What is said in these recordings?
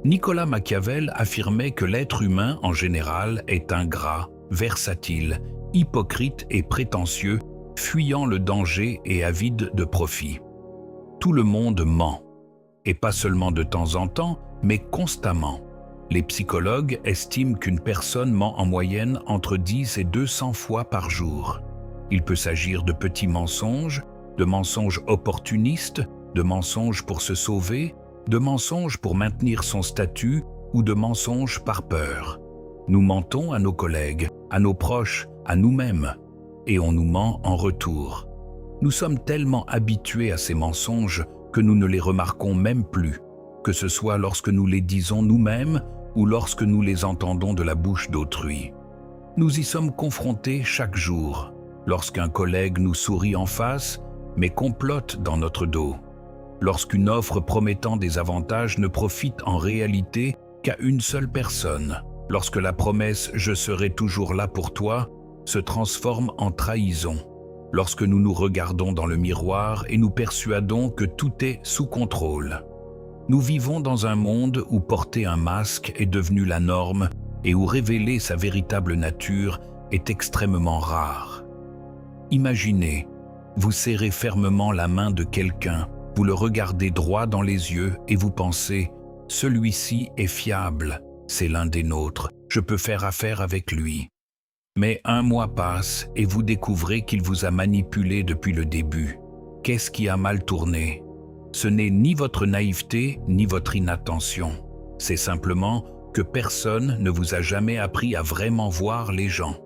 Nicolas Machiavel affirmait que l'être humain en général est ingrat, versatile, hypocrite et prétentieux, fuyant le danger et avide de profit. Tout le monde ment, et pas seulement de temps en temps, mais constamment. Les psychologues estiment qu'une personne ment en moyenne entre 10 et 200 fois par jour. Il peut s'agir de petits mensonges, de mensonges opportunistes, de mensonges pour se sauver, de mensonges pour maintenir son statut ou de mensonges par peur. Nous mentons à nos collègues, à nos proches, à nous-mêmes, et on nous ment en retour. Nous sommes tellement habitués à ces mensonges que nous ne les remarquons même plus, que ce soit lorsque nous les disons nous-mêmes ou lorsque nous les entendons de la bouche d'autrui. Nous y sommes confrontés chaque jour, lorsqu'un collègue nous sourit en face, mais complote dans notre dos. Lorsqu'une offre promettant des avantages ne profite en réalité qu'à une seule personne. Lorsque la promesse « je serai toujours là pour toi » se transforme en trahison. Lorsque nous nous regardons dans le miroir et nous persuadons que tout est sous contrôle. Nous vivons dans un monde où porter un masque est devenu la norme et où révéler sa véritable nature est extrêmement rare. Imaginez, vous serrez fermement la main de quelqu'un, vous le regardez droit dans les yeux et vous pensez « celui-ci est fiable, c'est l'un des nôtres, je peux faire affaire avec lui ». Mais un mois passe et vous découvrez qu'il vous a manipulé depuis le début. Qu'est-ce qui a mal tourné ? Ce n'est ni votre naïveté ni votre inattention. C'est simplement que personne ne vous a jamais appris à vraiment voir les gens.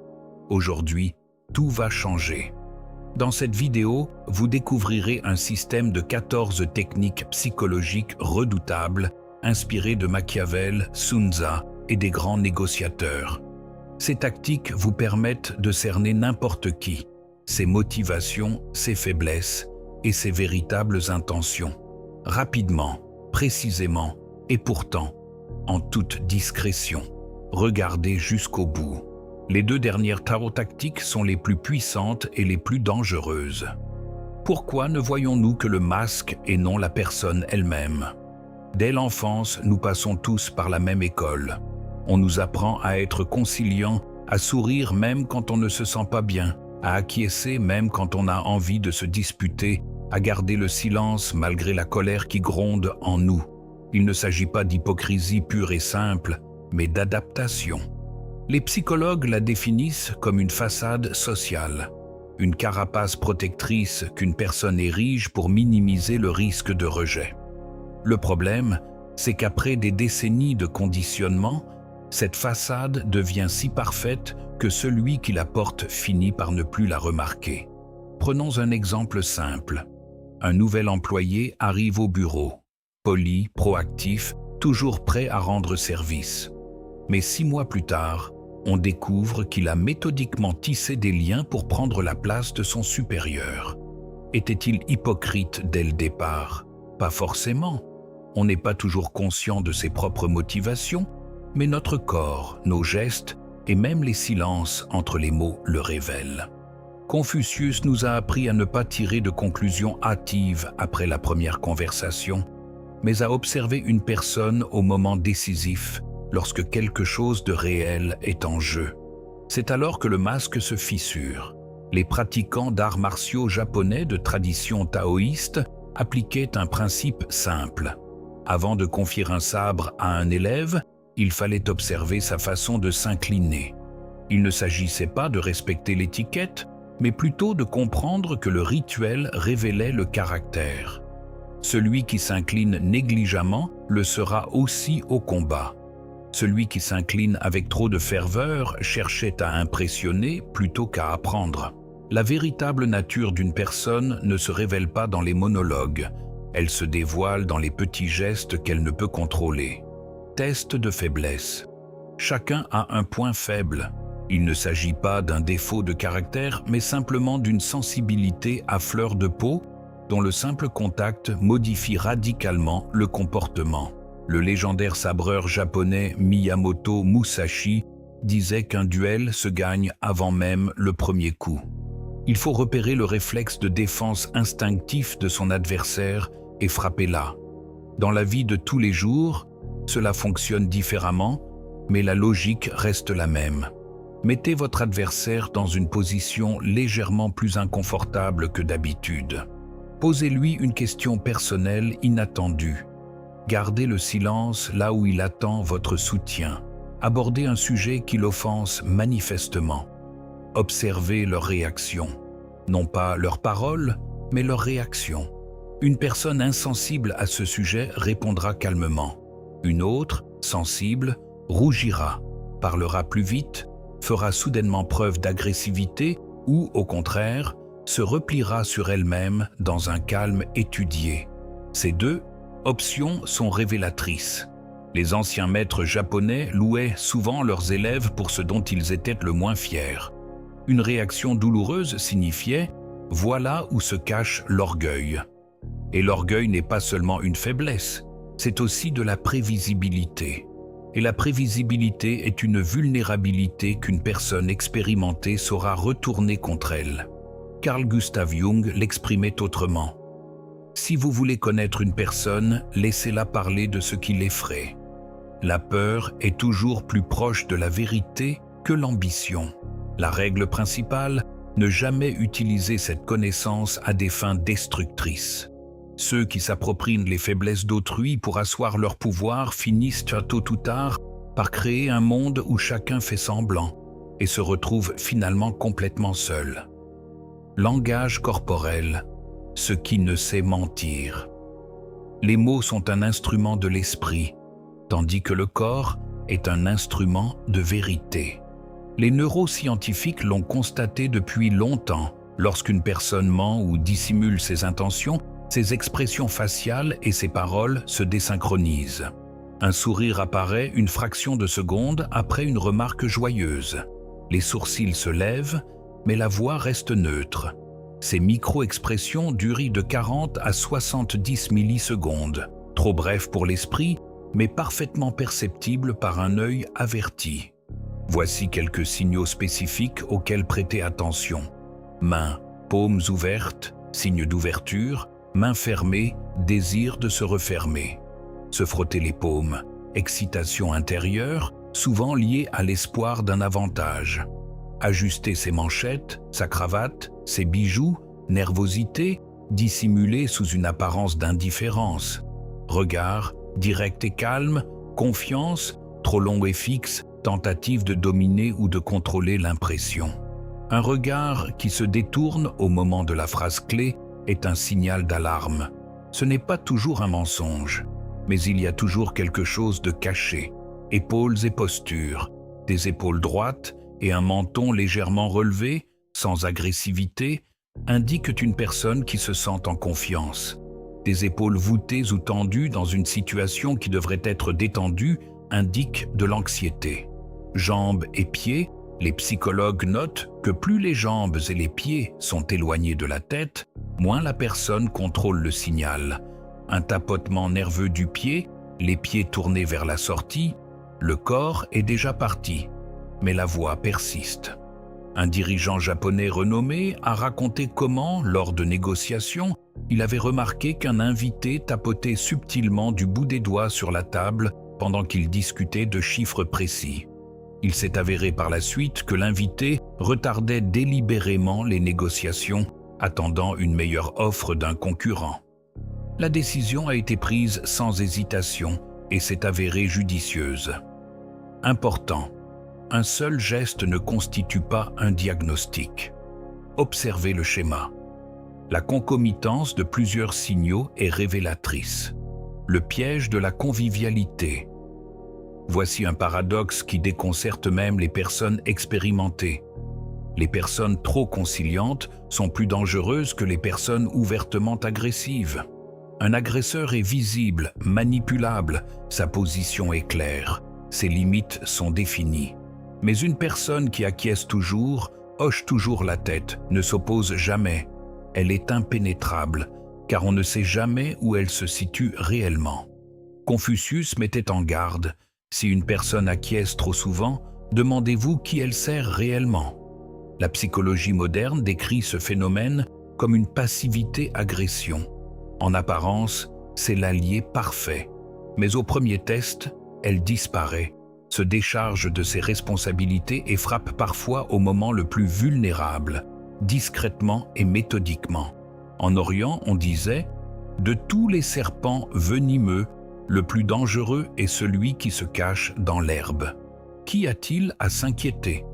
Aujourd'hui, tout va changer. Dans cette vidéo, vous découvrirez un système de 14 techniques psychologiques redoutables, inspirées de Machiavel, Sun Tzu et des grands négociateurs. Ces tactiques vous permettent de cerner n'importe qui, ses motivations, ses faiblesses et ses véritables intentions. Rapidement, précisément et pourtant, en toute discrétion. Regardez jusqu'au bout. Les deux dernières tarot tactiques sont les plus puissantes et les plus dangereuses. Pourquoi ne voyons-nous que le masque et non la personne elle-même? Dès l'enfance, nous passons tous par la même école. On nous apprend à être conciliant, à sourire même quand on ne se sent pas bien, à acquiescer même quand on a envie de se disputer, à garder le silence malgré la colère qui gronde en nous. Il ne s'agit pas d'hypocrisie pure et simple, mais d'adaptation. Les psychologues la définissent comme une façade sociale, une carapace protectrice qu'une personne érige pour minimiser le risque de rejet. Le problème, c'est qu'après des décennies de conditionnement, cette façade devient si parfaite que celui qui la porte finit par ne plus la remarquer. Prenons un exemple simple. Un nouvel employé arrive au bureau, poli, proactif, toujours prêt à rendre service. Mais 6 mois plus tard, on découvre qu'il a méthodiquement tissé des liens pour prendre la place de son supérieur. Était-il hypocrite dès le départ? Pas forcément. On n'est pas toujours conscient de ses propres motivations, mais notre corps, nos gestes et même les silences entre les mots le révèlent. Confucius nous a appris à ne pas tirer de conclusions hâtives après la première conversation, mais à observer une personne au moment décisif, lorsque quelque chose de réel est en jeu. C'est alors que le masque se fissure. Les pratiquants d'arts martiaux japonais de tradition taoïste appliquaient un principe simple. Avant de confier un sabre à un élève, il fallait observer sa façon de s'incliner. Il ne s'agissait pas de respecter l'étiquette, mais plutôt de comprendre que le rituel révélait le caractère. Celui qui s'incline négligemment le sera aussi au combat. Celui qui s'incline avec trop de ferveur cherchait à impressionner plutôt qu'à apprendre. La véritable nature d'une personne ne se révèle pas dans les monologues, elle se dévoile dans les petits gestes qu'elle ne peut contrôler. Test de faiblesse. Chacun a un point faible. Il ne s'agit pas d'un défaut de caractère, mais simplement d'une sensibilité à fleur de peau dont le simple contact modifie radicalement le comportement. Le légendaire sabreur japonais Miyamoto Musashi disait qu'un duel se gagne avant même le premier coup. Il faut repérer le réflexe de défense instinctif de son adversaire et frapper là. Dans la vie de tous les jours, Cela fonctionne différemment, mais la logique reste la même. Mettez votre adversaire dans une position légèrement plus inconfortable que d'habitude. Posez-lui une question personnelle inattendue. Gardez le silence là où il attend votre soutien. Abordez un sujet qui l'offense manifestement. Observez leur réaction. Non pas leurs paroles, mais leur réaction. Une personne insensible à ce sujet répondra calmement. Une autre, sensible, rougira, parlera plus vite, fera soudainement preuve d'agressivité ou, au contraire, se repliera sur elle-même dans un calme étudié. Ces deux options sont révélatrices. Les anciens maîtres japonais louaient souvent leurs élèves pour ce dont ils étaient le moins fiers. Une réaction douloureuse signifiait « voilà où se cache l'orgueil ». Et l'orgueil n'est pas seulement une faiblesse, c'est aussi de la prévisibilité. Et la prévisibilité est une vulnérabilité qu'une personne expérimentée saura retourner contre elle. Carl Gustav Jung l'exprimait autrement. Si vous voulez connaître une personne, laissez-la parler de ce qui l'effraie. La peur est toujours plus proche de la vérité que l'ambition. La règle principale, ne jamais utiliser cette connaissance à des fins destructrices. Ceux qui s'approprient les faiblesses d'autrui pour asseoir leur pouvoir finissent tôt ou tard par créer un monde où chacun fait semblant et se retrouve finalement complètement seul. Langage corporel, ce qui ne sait mentir. Les mots sont un instrument de l'esprit, tandis que le corps est un instrument de vérité. Les neuroscientifiques l'ont constaté depuis longtemps. Lorsqu'une personne ment ou dissimule ses intentions, ses expressions faciales et ses paroles se désynchronisent. Un sourire apparaît une fraction de seconde après une remarque joyeuse. Les sourcils se lèvent, mais la voix reste neutre. Ces micro-expressions durent de 40 à 70 millisecondes, trop bref pour l'esprit, mais parfaitement perceptibles par un œil averti. Voici quelques signaux spécifiques auxquels prêter attention. Mains, paumes ouvertes, signe d'ouverture, mains fermées, désir de se refermer. Se frotter les paumes, excitation intérieure, souvent liée à l'espoir d'un avantage. Ajuster ses manchettes, sa cravate, ses bijoux, nervosité, dissimulée sous une apparence d'indifférence. Regard, direct et calme, confiance, trop long et fixe, tentative de dominer ou de contrôler l'impression. Un regard qui se détourne au moment de la phrase clé est un signal d'alarme. Ce n'est pas toujours un mensonge, mais il y a toujours quelque chose de caché. Épaules et posture, des épaules droites et un menton légèrement relevé, sans agressivité, indiquent une personne qui se sent en confiance. Des épaules voûtées ou tendues dans une situation qui devrait être détendue indiquent de l'anxiété. Jambes et pieds, les psychologues notent que plus les jambes et les pieds sont éloignés de la tête, moins la personne contrôle le signal. Un tapotement nerveux du pied, les pieds tournés vers la sortie, le corps est déjà parti, mais la voix persiste. Un dirigeant japonais renommé a raconté comment, lors de négociations, il avait remarqué qu'un invité tapotait subtilement du bout des doigts sur la table pendant qu'il discutait de chiffres précis. Il s'est avéré par la suite que l'invité retardait délibérément les négociations, attendant une meilleure offre d'un concurrent. La décision a été prise sans hésitation et s'est avérée judicieuse. Important, un seul geste ne constitue pas un diagnostic. Observez le schéma. La concomitance de plusieurs signaux est révélatrice. Le piège de la convivialité. Voici un paradoxe qui déconcerte même les personnes expérimentées. Les personnes trop conciliantes sont plus dangereuses que les personnes ouvertement agressives. Un agresseur est visible, manipulable, sa position est claire, ses limites sont définies. Mais une personne qui acquiesce toujours, hoche toujours la tête, ne s'oppose jamais. Elle est impénétrable, car on ne sait jamais où elle se situe réellement. Confucius mettait en garde: si une personne acquiesce trop souvent, demandez-vous qui elle sert réellement. La psychologie moderne décrit ce phénomène comme une passivité-agression. En apparence, c'est l'allié parfait, mais au premier test, elle disparaît, se décharge de ses responsabilités et frappe parfois au moment le plus vulnérable, discrètement et méthodiquement. En Orient, on disait « De tous les serpents venimeux, le plus dangereux est celui qui se cache dans l'herbe. Qu'y a-t-il à s'inquiéter ?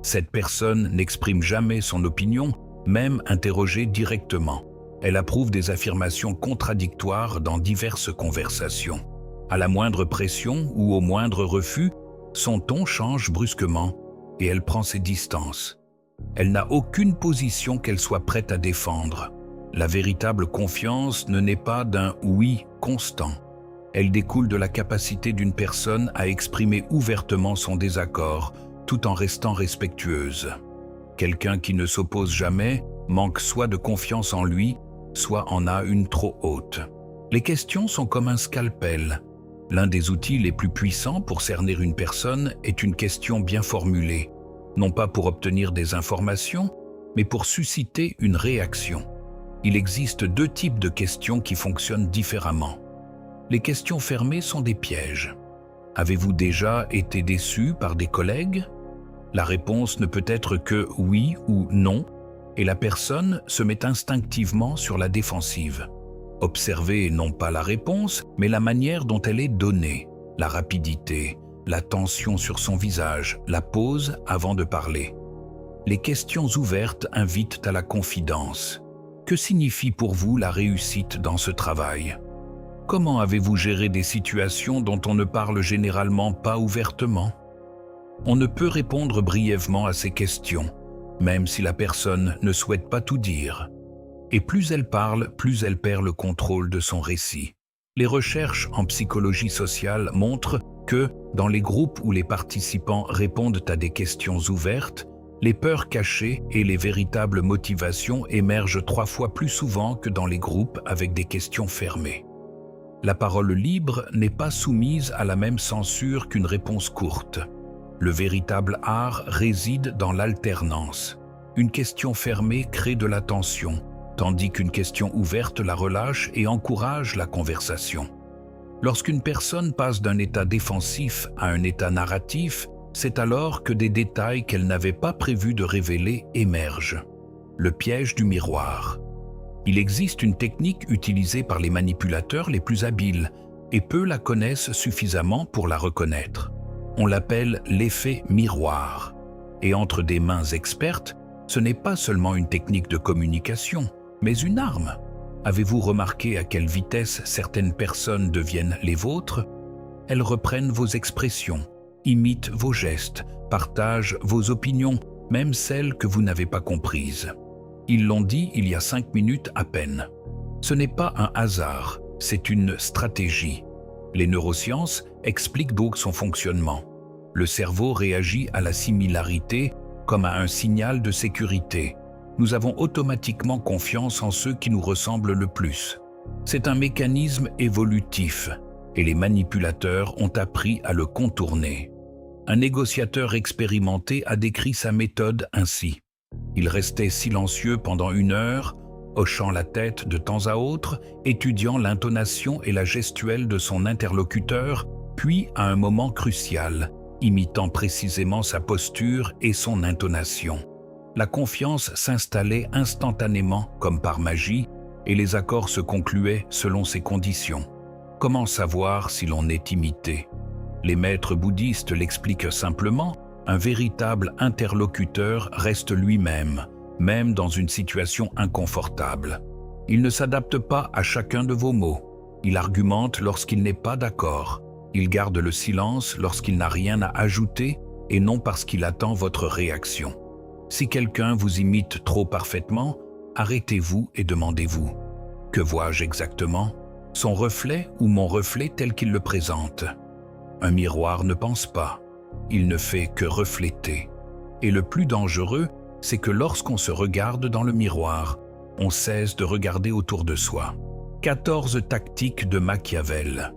Cette personne n'exprime jamais son opinion, même interrogée directement. Elle approuve des affirmations contradictoires dans diverses conversations. À la moindre pression ou au moindre refus, son ton change brusquement et elle prend ses distances. Elle n'a aucune position qu'elle soit prête à défendre. La véritable confiance ne naît pas d'un « oui » constant. Elle découle de la capacité d'une personne à exprimer ouvertement son désaccord, tout en restant respectueuse. Quelqu'un qui ne s'oppose jamais manque soit de confiance en lui, soit en a une trop haute. Les questions sont comme un scalpel. L'un des outils les plus puissants pour cerner une personne est une question bien formulée, non pas pour obtenir des informations, mais pour susciter une réaction. Il existe deux types de questions qui fonctionnent différemment. Les questions fermées sont des pièges. Avez-vous déjà été déçu par des collègues ? La réponse ne peut être que oui ou non, et la personne se met instinctivement sur la défensive. Observez non pas la réponse, mais la manière dont elle est donnée, la rapidité, la tension sur son visage, la pause avant de parler. Les questions ouvertes invitent à la confidence. Que signifie pour vous la réussite dans ce travail ? Comment avez-vous géré des situations dont on ne parle généralement pas ouvertement ? On ne peut répondre brièvement à ces questions, même si la personne ne souhaite pas tout dire. Et plus elle parle, plus elle perd le contrôle de son récit. Les recherches en psychologie sociale montrent que, dans les groupes où les participants répondent à des questions ouvertes, les peurs cachées et les véritables motivations émergent 3 fois plus souvent que dans les groupes avec des questions fermées. La parole libre n'est pas soumise à la même censure qu'une réponse courte. Le véritable art réside dans l'alternance. Une question fermée crée de la tension, tandis qu'une question ouverte la relâche et encourage la conversation. Lorsqu'une personne passe d'un état défensif à un état narratif, c'est alors que des détails qu'elle n'avait pas prévu de révéler émergent. Le piège du miroir. Il existe une technique utilisée par les manipulateurs les plus habiles, et peu la connaissent suffisamment pour la reconnaître. On l'appelle l'effet miroir. Et entre des mains expertes, ce n'est pas seulement une technique de communication, mais une arme. Avez-vous remarqué à quelle vitesse certaines personnes deviennent les vôtres ? Elles reprennent vos expressions, imitent vos gestes, partagent vos opinions, même celles que vous n'avez pas comprises. Ils l'ont dit il y a 5 minutes à peine. Ce n'est pas un hasard, c'est une stratégie. Les neurosciences expliquent donc son fonctionnement. Le cerveau réagit à la similarité comme à un signal de sécurité. Nous avons automatiquement confiance en ceux qui nous ressemblent le plus. C'est un mécanisme évolutif, et les manipulateurs ont appris à le contourner. Un négociateur expérimenté a décrit sa méthode ainsi. Il restait silencieux pendant 1 heure, hochant la tête de temps à autre, étudiant l'intonation et la gestuelle de son interlocuteur, puis à un moment crucial, imitant précisément sa posture et son intonation. La confiance s'installait instantanément, comme par magie, et les accords se concluaient selon ces conditions. Comment savoir si l'on est imité ? Les maîtres bouddhistes l'expliquent simplement, un véritable interlocuteur reste lui-même, même dans une situation inconfortable. Il ne s'adapte pas à chacun de vos mots. Il argumente lorsqu'il n'est pas d'accord. Il garde le silence lorsqu'il n'a rien à ajouter et non parce qu'il attend votre réaction. Si quelqu'un vous imite trop parfaitement, arrêtez-vous et demandez-vous « Que vois-je exactement ? Son reflet ou mon reflet tel qu'il le présente ?» Un miroir ne pense pas, il ne fait que refléter. Et le plus dangereux, c'est que lorsqu'on se regarde dans le miroir, on cesse de regarder autour de soi. 14 tactiques de Machiavel.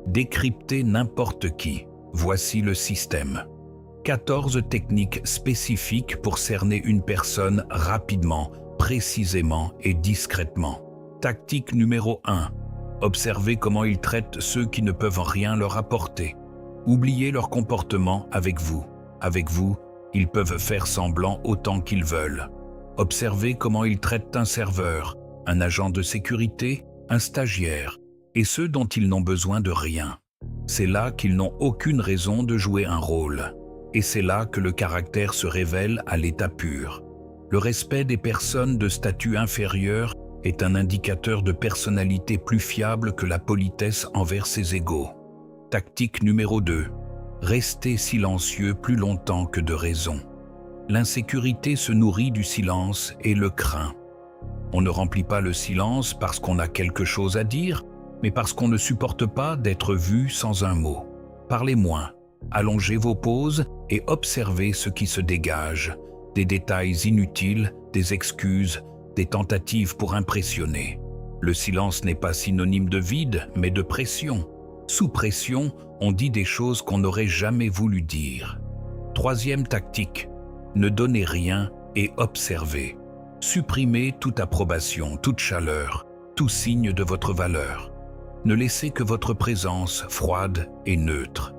Décrypter n'importe qui. Voici le système. 14 techniques spécifiques pour cerner une personne rapidement, précisément et discrètement. Tactique numéro 1. Observez comment il traite ceux qui ne peuvent rien leur apporter. Oubliez leur comportement avec vous. Avec vous, ils peuvent faire semblant autant qu'ils veulent. Observez comment ils traitent un serveur, un agent de sécurité, un stagiaire, et ceux dont ils n'ont besoin de rien. C'est là qu'ils n'ont aucune raison de jouer un rôle. Et c'est là que le caractère se révèle à l'état pur. Le respect des personnes de statut inférieur est un indicateur de personnalité plus fiable que la politesse envers ses égaux. Tactique numéro 2. Restez silencieux plus longtemps que de raison. L'insécurité se nourrit du silence et le craint. On ne remplit pas le silence parce qu'on a quelque chose à dire, mais parce qu'on ne supporte pas d'être vu sans un mot. Parlez moins, allongez vos pauses et observez ce qui se dégage. Des détails inutiles, des excuses, des tentatives pour impressionner. Le silence n'est pas synonyme de vide, mais de pression. Sous pression, on dit des choses qu'on n'aurait jamais voulu dire. Troisième tactique, ne donnez rien et observez. Supprimez toute approbation, toute chaleur, tout signe de votre valeur. Ne laissez que votre présence froide et neutre.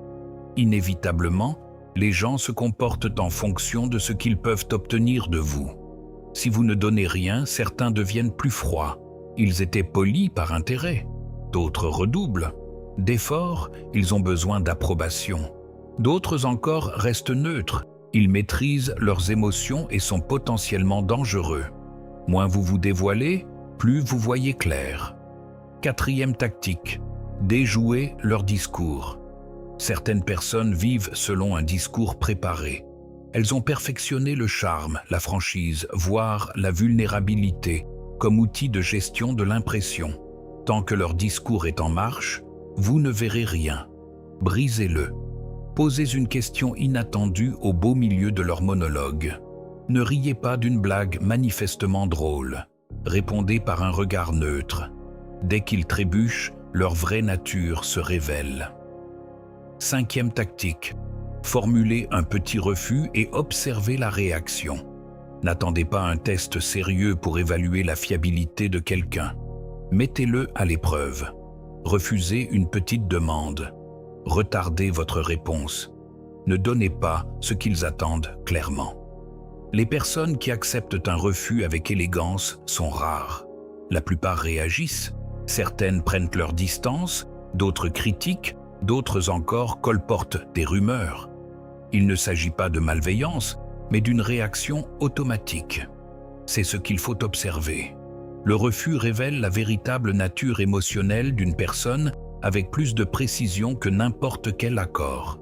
Inévitablement, les gens se comportent en fonction de ce qu'ils peuvent obtenir de vous. Si vous ne donnez rien, certains deviennent plus froids. Ils étaient polis par intérêt. D'autres redoublent. D'efforts, ils ont besoin d'approbation. D'autres encore restent neutres. Ils maîtrisent leurs émotions et sont potentiellement dangereux. Moins vous vous dévoilez, plus vous voyez clair. Quatrième tactique, déjouer leur discours. Certaines personnes vivent selon un discours préparé. Elles ont perfectionné le charme, la franchise, voire la vulnérabilité, comme outil de gestion de l'impression. Tant que leur discours est en marche, vous ne verrez rien. Brisez-le. Posez une question inattendue au beau milieu de leur monologue. Ne riez pas d'une blague manifestement drôle. Répondez par un regard neutre. Dès qu'ils trébuchent, leur vraie nature se révèle. Cinquième tactique. Formulez un petit refus et observez la réaction. N'attendez pas un test sérieux pour évaluer la fiabilité de quelqu'un. Mettez-le à l'épreuve. Refusez une petite demande. Retardez votre réponse. Ne donnez pas ce qu'ils attendent clairement. Les personnes qui acceptent un refus avec élégance sont rares. La plupart réagissent, certaines prennent leur distance, d'autres critiquent, d'autres encore colportent des rumeurs. Il ne s'agit pas de malveillance, mais d'une réaction automatique. C'est ce qu'il faut observer. Le refus révèle la véritable nature émotionnelle d'une personne avec plus de précision que n'importe quel accord.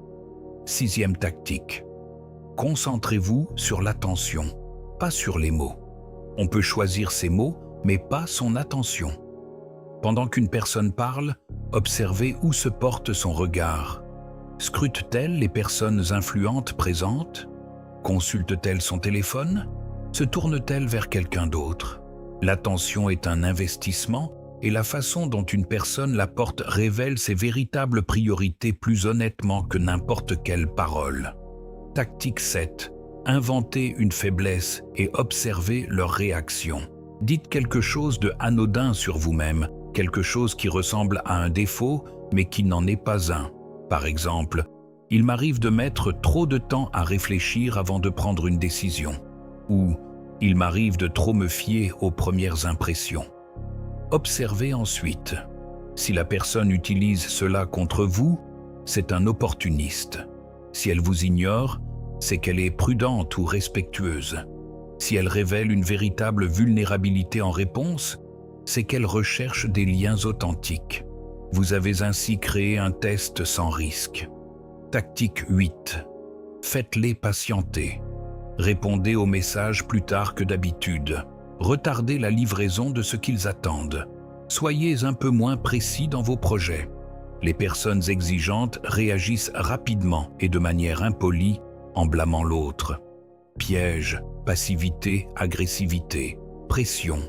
Sixième tactique. Concentrez-vous sur l'attention, pas sur les mots. On peut choisir ses mots, mais pas son attention. Pendant qu'une personne parle, observez où se porte son regard. Scrute-t-elle les personnes influentes présentes? Consulte-t-elle son téléphone? Se tourne-t-elle vers quelqu'un d'autre? L'attention est un investissement et la façon dont une personne la porte révèle ses véritables priorités plus honnêtement que n'importe quelle parole. Tactique 7. Inventez une faiblesse et observez leur réaction. Dites quelque chose de anodin sur vous-même, quelque chose qui ressemble à un défaut, mais qui n'en est pas un. Par exemple, « Il m'arrive de mettre trop de temps à réfléchir avant de prendre une décision » ou « Il m'arrive de trop me fier aux premières impressions ». Observez ensuite. Si la personne utilise cela contre vous, c'est un opportuniste. Si elle vous ignore, c'est qu'elle est prudente ou respectueuse. Si elle révèle une véritable vulnérabilité en réponse, c'est qu'elle recherche des liens authentiques. Vous avez ainsi créé un test sans risque. Tactique 8. Faites-les patienter. Répondez aux messages plus tard que d'habitude. Retardez la livraison de ce qu'ils attendent. Soyez un peu moins précis dans vos projets. Les personnes exigeantes réagissent rapidement et de manière impolie en blâmant l'autre. Piège, passivité, agressivité, pression.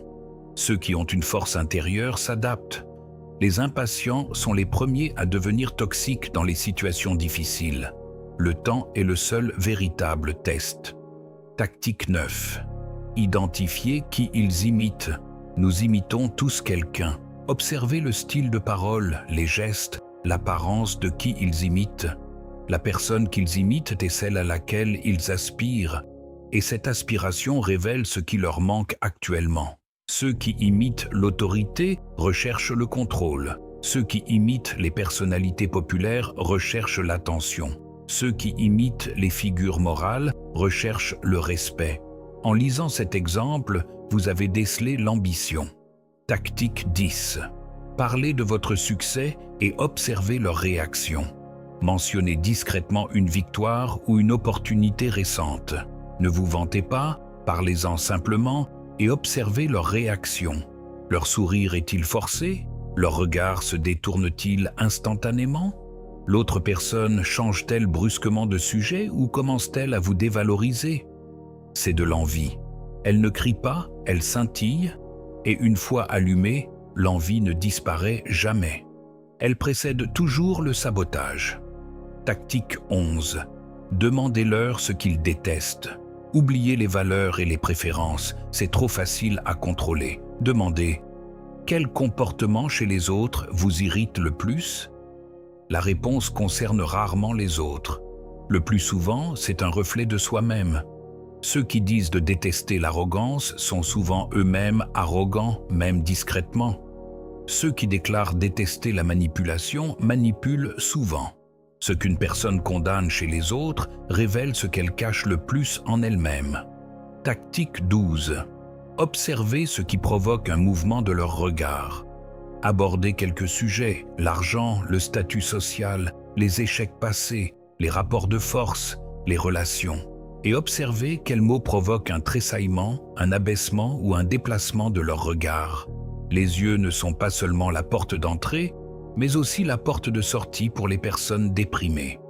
Ceux qui ont une force intérieure s'adaptent. Les impatients sont les premiers à devenir toxiques dans les situations difficiles. Le temps est le seul véritable test. Tactique 9. Identifiez qui ils imitent. Nous imitons tous quelqu'un. Observez le style de parole, les gestes, l'apparence de qui ils imitent. La personne qu'ils imitent est celle à laquelle ils aspirent, et cette aspiration révèle ce qui leur manque actuellement. Ceux qui imitent l'autorité recherchent le contrôle. Ceux qui imitent les personnalités populaires recherchent l'attention. Ceux qui imitent les figures morales recherchent le respect. En lisant cet exemple, vous avez décelé l'ambition. Tactique 10. Parlez de votre succès et observez leur réaction. Mentionnez discrètement une victoire ou une opportunité récente. Ne vous vantez pas, parlez-en simplement et observez leur réaction. Leur sourire est-il forcé? Leur regard se détourne-t-il instantanément? L'autre personne change-t-elle brusquement de sujet ou commence-t-elle à vous dévaloriser? C'est de l'envie. Elle ne crie pas, elle scintille, et une fois allumée, l'envie ne disparaît jamais. Elle précède toujours le sabotage. Tactique 11. Demandez-leur ce qu'ils détestent. Oubliez les valeurs et les préférences, c'est trop facile à contrôler. Demandez « Quel comportement chez les autres vous irrite le plus ?» La réponse concerne rarement les autres. Le plus souvent, c'est un reflet de soi-même. Ceux qui disent de détester l'arrogance sont souvent eux-mêmes arrogants, même discrètement. Ceux qui déclarent détester la manipulation manipulent souvent. Ce qu'une personne condamne chez les autres révèle ce qu'elle cache le plus en elle-même. Tactique 12. Observez ce qui provoque un mouvement de leur regard. Abordez quelques sujets, l'argent, le statut social, les échecs passés, les rapports de force, les relations, et observez quels mots provoquent un tressaillement, un abaissement ou un déplacement de leur regard. Les yeux ne sont pas seulement la porte d'entrée, mais aussi la porte de sortie pour les personnes déprimées.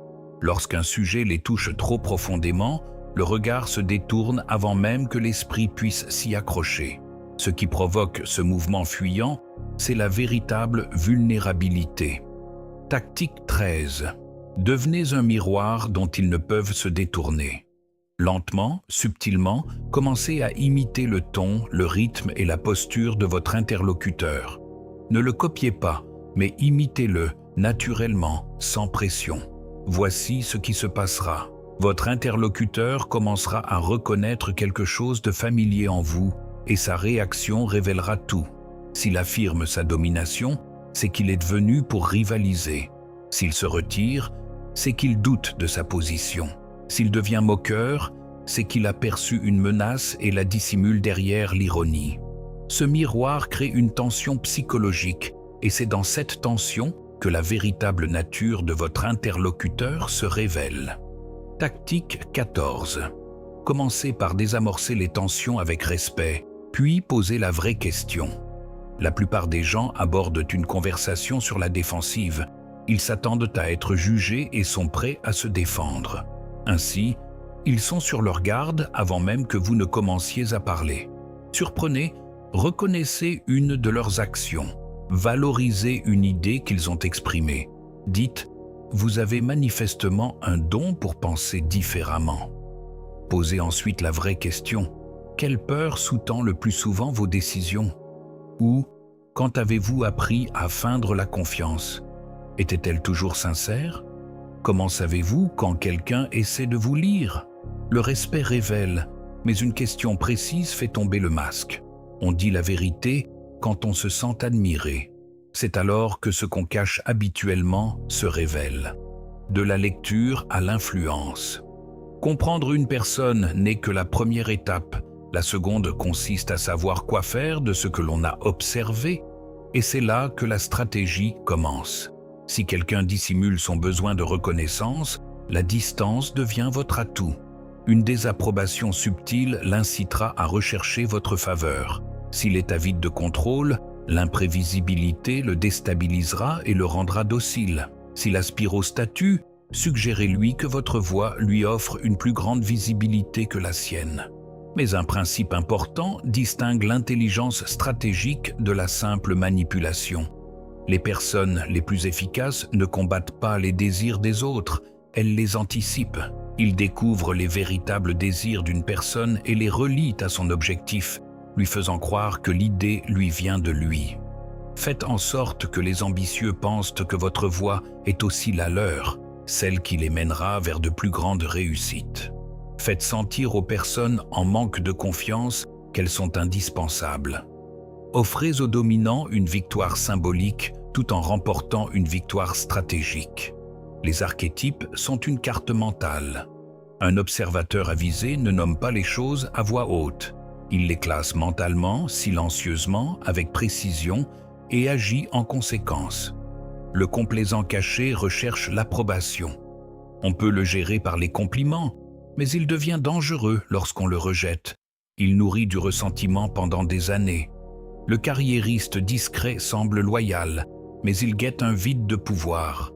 Lorsqu'un sujet les touche trop profondément, le regard se détourne avant même que l'esprit puisse s'y accrocher. Ce qui provoque ce mouvement fuyant, c'est la véritable vulnérabilité. Tactique 13. Devenez un miroir dont ils ne peuvent se détourner. Lentement, subtilement, commencez à imiter le ton, le rythme et la posture de votre interlocuteur. Ne le copiez pas, mais imitez-le naturellement, sans pression. Voici ce qui se passera. Votre interlocuteur commencera à reconnaître quelque chose de familier en vous et sa réaction révélera tout. S'il affirme sa domination, c'est qu'il est venu pour rivaliser. S'il se retire, c'est qu'il doute de sa position. S'il devient moqueur, c'est qu'il a perçu une menace et la dissimule derrière l'ironie. Ce miroir crée une tension psychologique et c'est dans cette tension que la véritable nature de votre interlocuteur se révèle. Tactique 14. Commencez par désamorcer les tensions avec respect, puis posez la vraie question. La plupart des gens abordent une conversation sur la défensive. Ils s'attendent à être jugés et sont prêts à se défendre. Ainsi, ils sont sur leur garde avant même que vous ne commenciez à parler. Surprenez, reconnaissez une de leurs actions. Valorisez une idée qu'ils ont exprimée. Dites « Vous avez manifestement un don pour penser différemment ». Posez ensuite la vraie question. Quelle peur sous-tend le plus souvent vos décisions? Ou quand avez-vous appris à feindre la confiance? Était-elle toujours sincère? Comment savez-vous quand quelqu'un essaie de vous lire? Le respect révèle, mais une question précise fait tomber le masque. On dit la vérité quand on se sent admiré. C'est alors que ce qu'on cache habituellement se révèle. De la lecture à l'influence. Comprendre une personne n'est que la première étape. La seconde consiste à savoir quoi faire de ce que l'on a observé, et c'est là que la stratégie commence. Si quelqu'un dissimule son besoin de reconnaissance, la distance devient votre atout. Une désapprobation subtile l'incitera à rechercher votre faveur. S'il est avide de contrôle, l'imprévisibilité le déstabilisera et le rendra docile. S'il aspire au statut, suggérez-lui que votre voix lui offre une plus grande visibilité que la sienne. Mais un principe important distingue l'intelligence stratégique de la simple manipulation. Les personnes les plus efficaces ne combattent pas les désirs des autres, elles les anticipent. Ils découvrent les véritables désirs d'une personne et les relient à son objectif, lui faisant croire que l'idée lui vient de lui. Faites en sorte que les ambitieux pensent que votre voix est aussi la leur. celle qui les mènera vers de plus grandes réussites. Faites sentir aux personnes en manque de confiance qu'elles sont indispensables. Offrez aux dominants une victoire symbolique tout en remportant une victoire stratégique. Les archétypes sont une carte mentale. Un observateur avisé ne nomme pas les choses à voix haute. Il les classe mentalement, silencieusement, avec précision et agit en conséquence. Le complaisant caché recherche l'approbation. On peut le gérer par les compliments, mais il devient dangereux lorsqu'on le rejette. Il nourrit du ressentiment pendant des années. Le carriériste discret semble loyal, mais il guette un vide de pouvoir.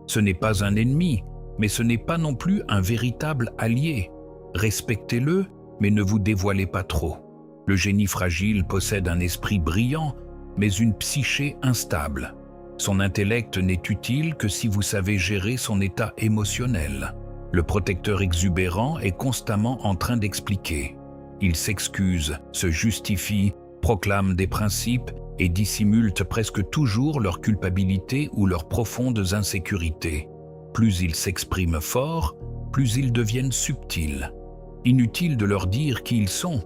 Ce n'est pas un ennemi, mais ce n'est pas non plus un véritable allié. Respectez-le, mais ne vous dévoilez pas trop. Le génie fragile possède un esprit brillant, mais une psyché instable. Son intellect n'est utile que si vous savez gérer son état émotionnel. Le protecteur exubérant est constamment en train d'expliquer. Il s'excuse, se justifie, proclame des principes et dissimule presque toujours leur culpabilité ou leurs profondes insécurités. Plus ils s'expriment fort, plus ils deviennent subtils. Inutile de leur dire qui ils sont.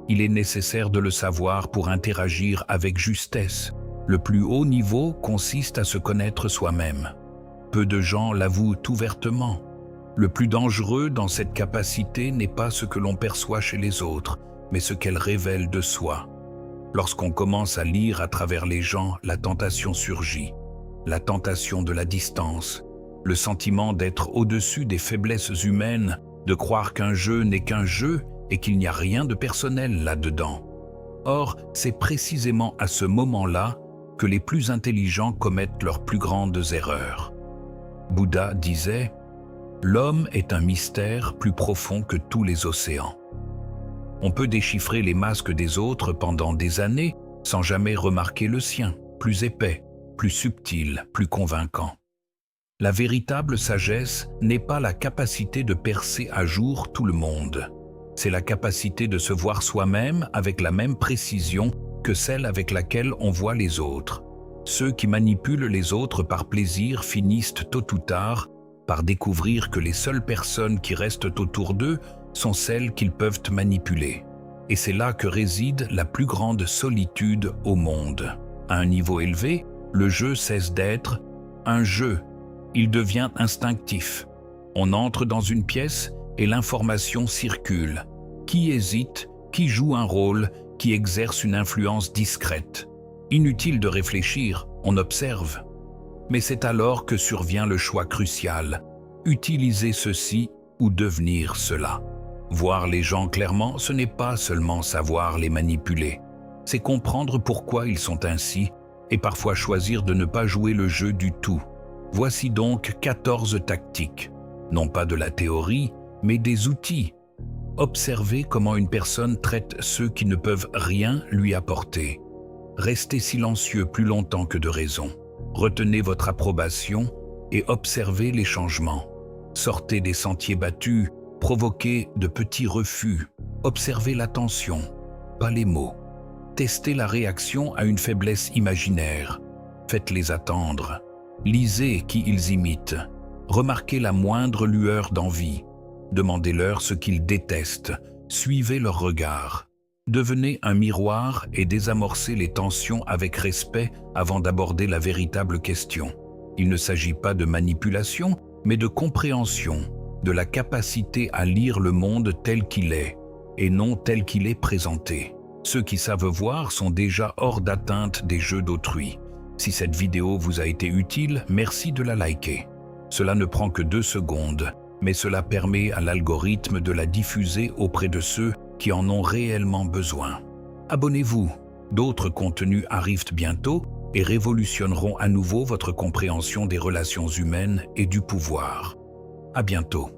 Il est nécessaire de le savoir pour interagir avec justesse. Le plus haut niveau consiste à se connaître soi-même. Peu de gens l'avouent ouvertement. Le plus dangereux dans cette capacité n'est pas ce que l'on perçoit chez les autres, mais ce qu'elle révèle de soi. Lorsqu'on commence à lire à travers les gens, la tentation surgit. La tentation de la distance, le sentiment d'être au-dessus des faiblesses humaines, de croire qu'un jeu n'est qu'un jeu et qu'il n'y a rien de personnel là-dedans. Or, c'est précisément à ce moment-là que les plus intelligents commettent leurs plus grandes erreurs. Bouddha disait « L'homme est un mystère plus profond que tous les océans ». On peut déchiffrer les masques des autres pendant des années sans jamais remarquer le sien, plus épais, plus subtil, plus convaincant. La véritable sagesse n'est pas la capacité de percer à jour tout le monde. C'est la capacité de se voir soi-même avec la même précision que celle avec laquelle on voit les autres. Ceux qui manipulent les autres par plaisir finissent tôt ou tard par découvrir que les seules personnes qui restent autour d'eux sont celles qu'ils peuvent manipuler. Et c'est là que réside la plus grande solitude au monde. À un niveau élevé, le jeu cesse d'être un jeu. Il devient instinctif. On entre dans une pièce et l'information circule. Qui hésite, qui joue un rôle, qui exerce une influence discrète. Inutile de réfléchir, on observe. Mais c'est alors que survient le choix crucial. Utiliser ceci ou devenir cela. Voir les gens clairement, ce n'est pas seulement savoir les manipuler. C'est comprendre pourquoi ils sont ainsi et parfois choisir de ne pas jouer le jeu du tout. Voici donc 14 tactiques. Non pas de la théorie, mais des outils. Observez comment une personne traite ceux qui ne peuvent rien lui apporter. Restez silencieux plus longtemps que de raison. Retenez votre approbation et observez les changements. Sortez des sentiers battus, provoquez de petits refus. Observez l'attention, pas les mots. Testez la réaction à une faiblesse imaginaire. Faites-les attendre. Lisez qui ils imitent. Remarquez la moindre lueur d'envie. Demandez-leur ce qu'ils détestent. Suivez leur regard. Devenez un miroir et désamorcez les tensions avec respect avant d'aborder la véritable question. Il ne s'agit pas de manipulation, mais de compréhension, de la capacité à lire le monde tel qu'il est, et non tel qu'il est présenté. Ceux qui savent voir sont déjà hors d'atteinte des jeux d'autrui. Si cette vidéo vous a été utile, merci de la liker. Cela ne prend que 2 secondes, mais cela permet à l'algorithme de la diffuser auprès de ceux qui en ont réellement besoin. Abonnez-vous, d'autres contenus arrivent bientôt et révolutionneront à nouveau votre compréhension des relations humaines et du pouvoir. À bientôt.